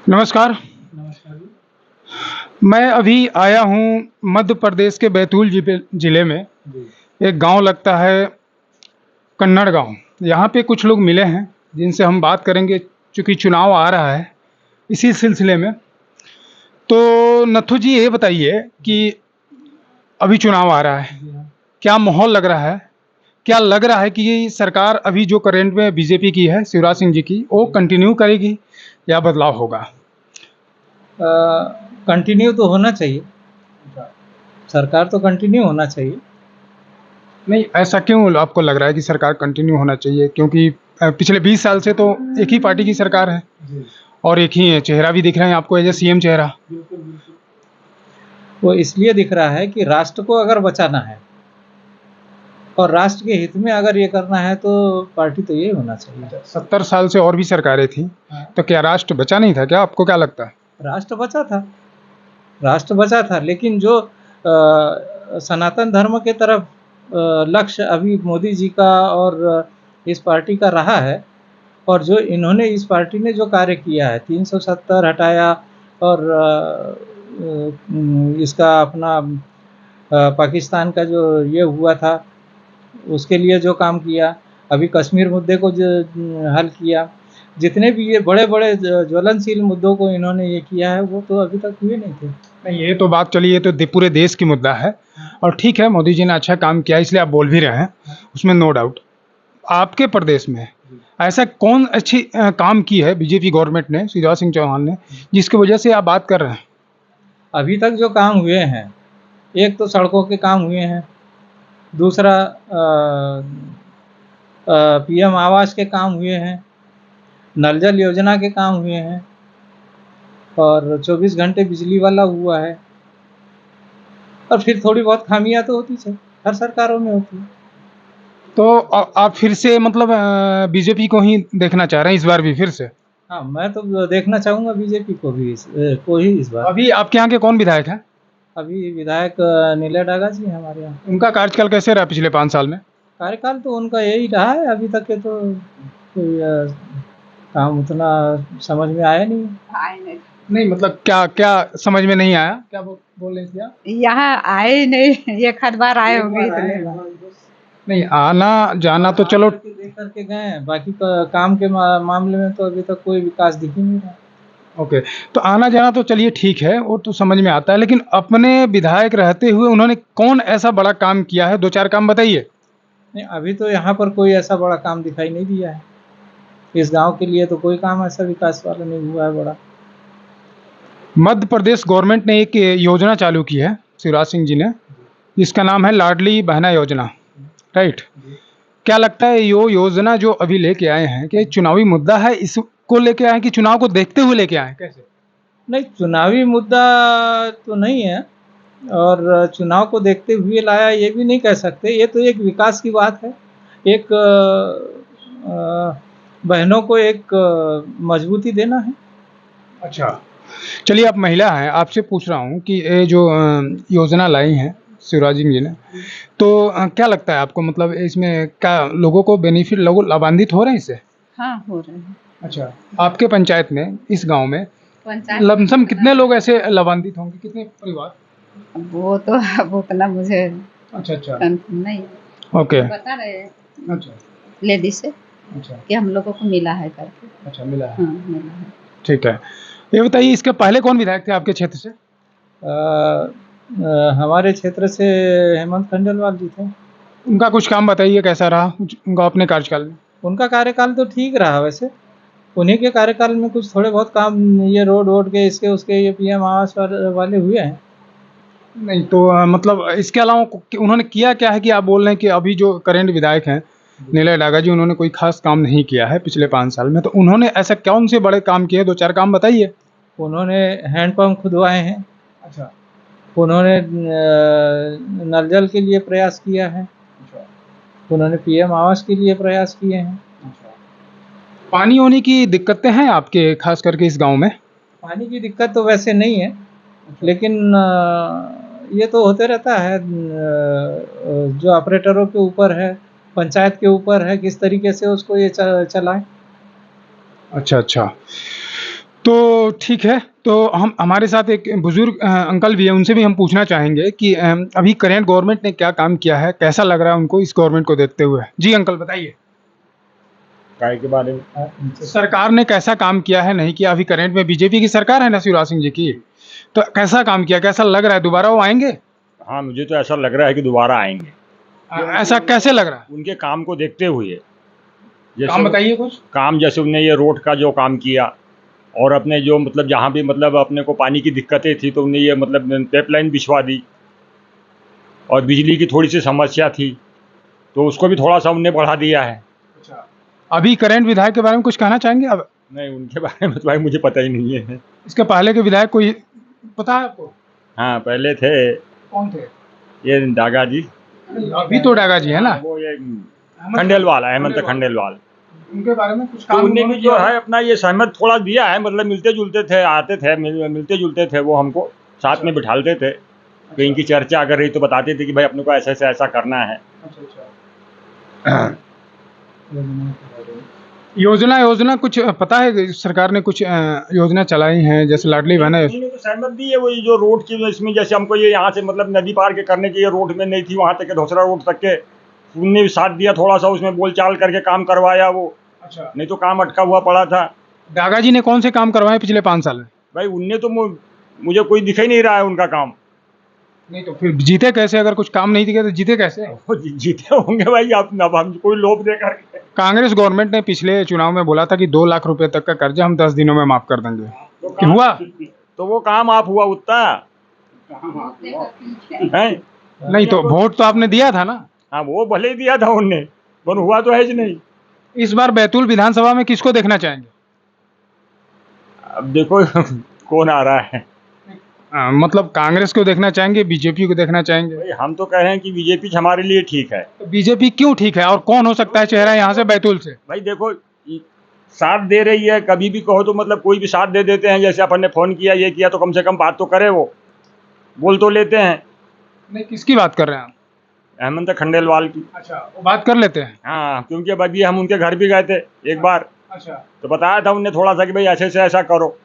नमस्कार। नमस्कार जी। मैं अभी आया हूँ मध्य प्रदेश के बैतूल ज़िले में। जी। एक गांव लगता है कन्नड़ गांव। यहाँ पे कुछ लोग मिले हैं जिनसे हम बात करेंगे, चूँकि चुनाव आ रहा है इसी सिलसिले में। तो नथु जी ये बताइए कि अभी चुनाव आ रहा है, जी हाँ। क्या माहौल लग रहा है? क्या लग रहा है कि ये सरकार अभी जो करंट में बीजेपी की है, शिवराज सिंह जी की, वो कंटिन्यू करेगी या बदलाव होगा? कंटिन्यू तो होना चाहिए, सरकार तो कंटिन्यू होना चाहिए। नहीं, ऐसा क्यों आपको लग रहा है कि सरकार कंटिन्यू होना चाहिए? क्योंकि पिछले 20 साल से तो एक ही पार्टी की सरकार है जी। और एक ही चेहरा भी दिख रहा है आपको, एज ए सीएम चेहरा। बिल्कुल, बिल्कुल। वो इसलिए दिख रहा है कि राष्ट्र को अगर बचाना है और राष्ट्र के हित में अगर ये करना है तो पार्टी तो ये होना चाहिए। 70 साल से और भी सरकारें थी, हाँ। तो क्या राष्ट्र बचा नहीं था क्या? आपको क्या लगता है? राष्ट्र बचा था, राष्ट्र बचा था, लेकिन जो सनातन धर्म के तरफ लक्ष्य अभी मोदी जी का और इस पार्टी का रहा है, और जो इन्होंने इस पार्टी ने जो कार्य किया है, 370 हटाया और इसका अपना पाकिस्तान का जो ये हुआ था उसके लिए जो काम किया, अभी कश्मीर मुद्दे को जो हल किया, जितने भी ये बड़े-बड़े ज्वलनशील मुद्दों को इन्होंने ये किया है, वो तो अभी तक हुए नहीं थे। नहीं, ये तो बात चली, ये तो पूरे देश की मुद्दा है और ठीक है, मोदी जी ने अच्छा काम किया इसलिए आप बोल भी रहे हैं, उसमें नो डाउट। आपके प्रदेश में ऐसा कौन अच्छी काम की है बीजेपी गवर्नमेंट ने, शिवराज सिंह चौहान ने, जिसकी वजह से आप बात कर रहे हैं? अभी तक जो काम हुए हैं, एक तो सड़कों के काम हुए हैं, दूसरा पीएम आवास के काम हुए हैं, नल जल योजना के काम हुए हैं और 24 घंटे बिजली वाला हुआ है। और फिर थोड़ी बहुत खामियां तो होती है, हर सरकारों में होती है। तो आप फिर से मतलब बीजेपी को ही देखना चाह रहे हैं इस बार भी फिर से? हाँ, मैं तो देखना चाहूँगा बीजेपी को भी इस बार। अभी आपके यहाँ के कौन विधायक हैं? अभी विधायक नीला डागा जी हैं हमारे यहाँ। उनका कार्यकाल कैसे रहा पिछले 5 साल में? कार्यकाल तो उनका यही रहा है अभी तक के, तो कोई काम उतना समझ में आया नहीं। नहीं, मतलब क्या क्या समझ में नहीं आया? क्या बोल रही थी आप? यहाँ आए ही नहीं, एक आध बार आए होंगे इतने। नहीं, आना जाना तो चलो देख करके गए हैं, बाकी काम के मामले में तो अभी तक कोई विकास दिख ही नहीं रहा। ओके, तो आना जाना तो चलिए ठीक है, वो तो समझ में आता है, लेकिन अपने विधायक रहते हुए उन्होंने कौन ऐसा बड़ा काम किया है? 2-4 काम बताइए। नहीं, अभी तो यहाँ पर कोई ऐसा बड़ा काम दिखाई नहीं दिया है। इस गांव के लिए तो कोई काम ऐसा विकास वाला नहीं हुआ है बड़ा। मध्य प्रदेश गवर्नमेंट ने एक योजना चालू की है, शिवराज सिंह जी ने, जिसका नाम है लाडली बहना योजना, राइट? क्या लगता है यो योजना जो अभी लेके आए हैं, कि चुनावी मुद्दा है, इसको लेके आए हैं कि चुनाव को देखते हुए लेके आए हैं? कैसे? नहीं, चुनावी मुद्दा तो नहीं है और चुनाव को देखते हुए लाया ये भी नहीं कह सकते। ये तो एक विकास की बात है। एक बहनों को एक मजबूती देना है। अच्छा, चलिए आप महिला हैं, आपसे पूछ रहा हूँ कि ये जो योजना लाई हैं शिवराज सिंह जी ने, तो क्या लगता है आपको, मतलब इसमें क्या लोगों को बेनिफिट, लोग लाभान्वित हो रहे हैं इससे? हाँ, हो रहे हैं। अच्छा, आपके पंचायत में, इस गांव में पंचायत लमसम कितने लोग ऐसे लाभान्वित होंगे, कितने परिवार? वो तो अब उतना मुझे अच्छा अच्छा, नहीं ओके, बता रहे हैं अच्छा लेडीज से अच्छा कि हम लोगों को मिला है करके। अच्छा, मिला है, हाँ, मिला है। ठीक है। ये बताइए, इसके पहले कौन विधायक थे आपके क्षेत्र से? हमारे क्षेत्र से हेमंत खंडेलवाल जी थे। उनका कुछ काम बताइए, कैसा रहा उनका अपने कार्यकाल में? उनका कार्यकाल तो ठीक रहा वैसे। उन्हीं के कार्यकाल में कुछ थोड़े बहुत काम, ये रोड वोड के इसके उसके, ये पीएम आवास वाले हुए हैं। नहीं तो मतलब इसके अलावा उन्होंने किया क्या है कि आप बोल रहे हैं कि अभी जो करंट विधायक हैं नीला डागा जी, उन्होंने कोई खास काम नहीं किया है पिछले 5 साल में, तो उन्होंने ऐसा कौन से बड़े काम किए? 2-4 काम बताइए। उन्होंने हैंडपंप खुदवाए हैं। अच्छा उन्होंने नल जल के लिए प्रयास किया है। अच्छा उन्होंने पीएम आवास के लिए प्रयास किए हैं। अच्छा। पानी होने की दिक्कतें हैं आपके, खास करके इस गांव में? पानी की दिक्कत तो वैसे नहीं है, लेकिन ये तो होते रहता है। जो ऑपरेटरों के ऊपर है, पंचायत के ऊपर है, किस तरीके से उसको ये चलाएं। अच्छा अच्छा, तो ठीक है, तो हम हमारे साथ एक बुजुर्ग अंकल भी है, उनसे भी हम पूछना चाहेंगे कि अभी करेंट गवर्नमेंट ने क्या काम किया है, कैसा लग रहा है उनको इस गवर्नमेंट को देखते हुए। जी अंकल बताइए, काय के बारे में। सरकार ने कैसा काम किया है, नहीं किया। अभी करंट में बीजेपी की सरकार है ना, शिवराज सिंह जी की, तो कैसा काम किया, कैसा लग रहा है, दोबारा वो आएंगे? हाँ, मुझे तो ऐसा लग रहा है कि दोबारा आएंगे, ऐसा कैसे लग रहा है? उनके काम को देखते हुए। काम बताइए कुछ। काम जैसे उनने ये रोड का जो काम किया, और अपने जो मतलब जहाँ भी मतलब अपने को पानी की दिक्कतें थी तो उन्हें ये मतलब पाइपलाइन बिछवा दी, और बिजली की थोड़ी सी समस्या थी तो उसको भी थोड़ा सा उनने बढ़ा दिया है। अभी करंट विधायक के बारे में कुछ कहना चाहेंगे? अब नहीं, उनके बारे में तो भाई मुझे पता ही नहीं है। इसके पहले के विधायक कोई पता है आपको? हाँ, पहले थे कौन थे? ये डागा जी, अभी तो डागा जी है ना, वो ये खंडेलवाल, हेमंत खंडेलवाल। उनके बारे में कुछ तो काम उन्हें भी जो है अपना ये सहमत थोड़ा दिया है, मतलब मिलते जुलते थे, आते थे, मिलते जुलते थे, वो हमको साथ में बिठाते थे, तो इनकी चर्चा अगर रही तो बताते थे कि भाई अपने को ऐसा ऐसा ऐसा करना है। योजना कुछ पता है? सरकार ने कुछ योजना चलाई हैं, जैसे लाडली बहना योजना। उन्होंने तो सहमत दी है, वो जो रोड की इसमें, जैसे हमको ये यहाँ से मतलब नदी पार के करने की ये रोड में नहीं थी, वहाँ तक के धोसरा रोड तक के उनने भी साथ दिया, थोड़ा सा उसमें बोलचाल करके काम करवाया वो। अच्छा, नहीं तो काम अटका हुआ पड़ा था। डागा जी ने कौन से काम करवाए पिछले 5 साल में? भाई उनने तो मुझे कोई दिख ही नहीं रहा है उनका काम। नहीं तो फिर जीते कैसे? अगर कुछ काम नहीं दिखे तो जीते कैसे? वो जीते होंगे भाई, अब हम कोई लोभ दे करके। कांग्रेस गवर्नमेंट ने पिछले चुनाव में बोला था कि 2 लाख रुपए तक का कर्जा हम 10 दिनों में माफ कर देंगे, कि हुआ? तो वो काम आप हुआ उतना है? नहीं तो वोट तो आपने दिया था ना। हाँ, वो भले ही दिया था उनने, पर हुआ तो है ही नहीं। इस बार बैतूल विधानसभा में किसको देखना चाहेंगे? अब देखो कौन आ रहा है। मतलब कांग्रेस को देखना चाहेंगे, बीजेपी को देखना चाहेंगे? भाई हम तो कह रहे हैं कि बीजेपी हमारे लिए ठीक है। तो बीजेपी क्यों ठीक है, और कौन हो सकता है चेहरा यहाँ से बैतूल से? भाई देखो, साथ दे रही है, कभी भी कहो तो मतलब कोई भी साथ दे देते हैं। जैसे अपन ने फोन किया, ये किया, तो कम से कम बात तो करे, वो बोल तो लेते हैं। नहीं, किसकी बात कर रहे हैं आप? हेमंत खंडेलवाल की। अच्छा, वो बात कर लेते हैं। हाँ, क्योंकि अब अभी हम उनके घर भी गए थे एक बार, अच्छा। तो बताया था उनने थोड़ा सा कि भाई ऐसे से ऐसा करो।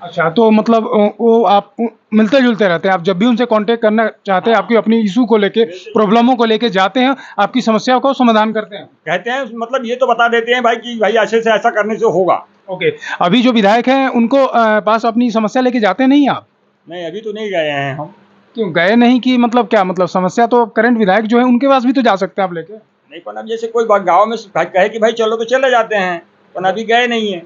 अच्छा, तो मतलब वो आप मिलते जुलते रहते हैं, आप जब भी उनसे कांटेक्ट करना चाहते हैं, आपकी अपनी इशू को लेके, प्रॉब्लमों को लेके जाते हैं, आपकी समस्याओं को समाधान करते हैं? कहते हैं मतलब ये तो बता देते हैं भाई कि भाई ऐसे से ऐसा करने से होगा। ओके, अभी जो विधायक हैं उनको पास अपनी समस्या लेके जाते नहीं आप? नहीं, अभी तो नहीं गए हैं हम। क्यों गए नहीं? कि मतलब क्या मतलब, समस्या तो करंट विधायक जो है उनके पास भी तो जा सकते हैं आप लेके। नहीं, पर अब जैसे कोई गाँव में कहे कि भाई चलो तो चले जाते हैं, पर अभी गए नहीं है।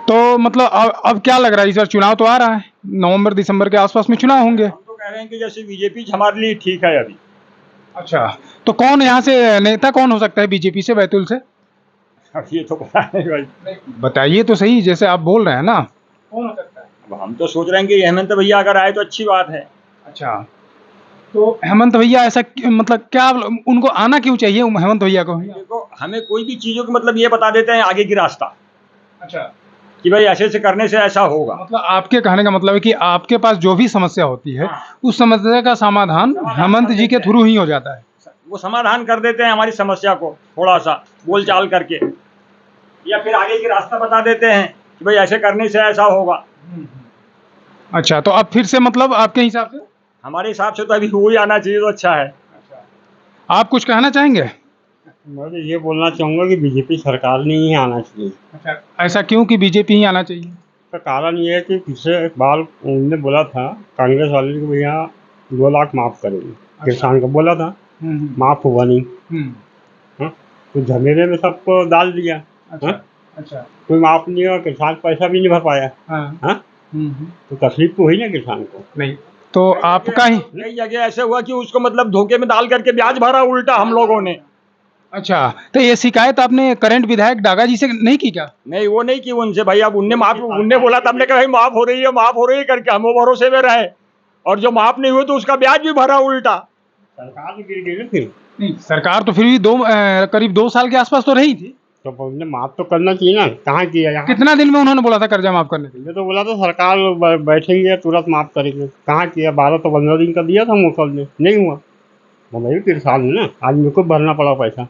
तो मतलब अब क्या लग रहा है, इस बार चुनाव तो आ रहा है, नवंबर दिसंबर के आसपास में चुनाव होंगे। हम तो कह रहे हैं कि जैसे बीजेपी हमारे लिए ठीक है अभी। अच्छा, तो कौन यहाँ से नेता कौन हो सकता है बीजेपी से, बैतूल से? अब ये तो पता नहीं भाई। बताइए तो सही, जैसे आप बोल रहे हैं ना, कौन हो सकता है? अब हम तो सोच रहे हैं कि हेमंत भैया अगर आए तो अच्छी बात है। अच्छा, तो हेमंत भैया ऐसा मतलब क्या, उनको आना क्यों चाहिए हेमंत भैया को? देखो, हमें कोई भी चीजों की मतलब ये बता देते हैं आगे की रास्ता, अच्छा, कि भाई ऐसे से करने से ऐसा होगा। मतलब आपके कहने का मतलब है कि आपके पास जो भी समस्या होती है, हाँ। उस समस्या का समाधान हेमंत जी के थ्रू ही हो जाता है। वो समाधान कर देते हैं हमारी समस्या को, थोड़ा सा बोलचाल करके, या फिर आगे की रास्ता बता देते हैं कि भाई ऐसे करने से ऐसा होगा। अच्छा, तो अब फिर से मतलब आपके हिसाब से? हमारे हिसाब से तो अभी वो ही आना चाहिए तो अच्छा है। आप कुछ कहना चाहेंगे? मैं तो ये बोलना चाहूँगा कि बीजेपी सरकार नहीं ही आना चाहिए। अच्छा, ऐसा क्यों कि बीजेपी ही आना चाहिए? इसका कारण ये है कि पिछले बार उन्होंने बोला था कांग्रेस वाले कि भैया 2 लाख माफ़ करेंगे, किसान को बोला था, माफ़ हुआ नहीं। हाँ, तो झमेले में सबको डाल दिया। हाँ, अच्छा, कोई माफ़ नहीं हुआ, किसान पैसा भी नहीं भर पाया। हाँ, हाँ, तो तकलीफ तो हुई ना किसान को। नहीं तो आपका ही? कई जगह ऐसे हुआ कि उसको मतलब धोखे में डाल करके ब्याज भरा उल्टा हम लोगों ने। अच्छा, तो ये शिकायत आपने करंट विधायक डागा जी से नहीं की क्या? नहीं, वो नहीं की उनसे भाई। अब उनने बोला था, हमने कहा भाई माफ हो रही है, माफ हो रही है करके हम वो भरोसे में रहे, और जो माफ नहीं हुए तो उसका ब्याज भी भरा उल्टा। सरकार तो गिर गई ना फिर। नहीं, सरकार तो फिर भी करीब 2 साल के आसपास तो रही थी। तो उन्हें माफ़ तो करना चाहिए ना, कहाँ किया यहाँ? कितना दिन में उन्होंने बोला था कर्जा माफ करने के लिए? ये तो बोला था सरकार बैठेंगे तुरंत माफ़ करेंगे, कहाँ किया? 12 तो 15 दिन का दिया था मुकल ने, नहीं हुआ। मैं भी परेशान हूँ ना, आज मेरे को भरना पड़ा पैसा।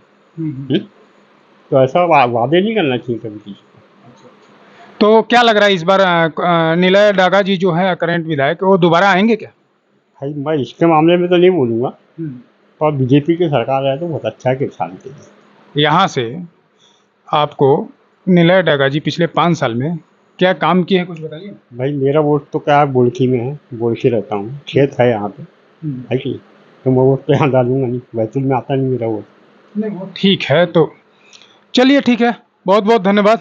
तो ऐसा वादे नहीं करना चाहिए कभी किसी को। तो क्या लग रहा है इस बार निलय डागा जी जो है करंट विधायक, वो दोबारा आएंगे क्या? भाई मैं इसके मामले में तो नहीं बोलूँगा, पर बीजेपी की सरकार है तो बहुत अच्छा है किसान के लिए। यहाँ से आपको निलय डागा जी पिछले 5 साल में क्या काम किए हैं, कुछ बताइए। भाई मेरा वोट तो क्या है, बोलखी में है, बोलखी रहता हूँ, खेत है यहाँ पे, है कि नहीं? तो मैं वोट तो यहाँ डालूंगा नहीं, बैतूल में आता नहीं मेरा वोट। नहीं वो ठीक है, तो चलिए ठीक है, बहुत बहुत धन्यवाद।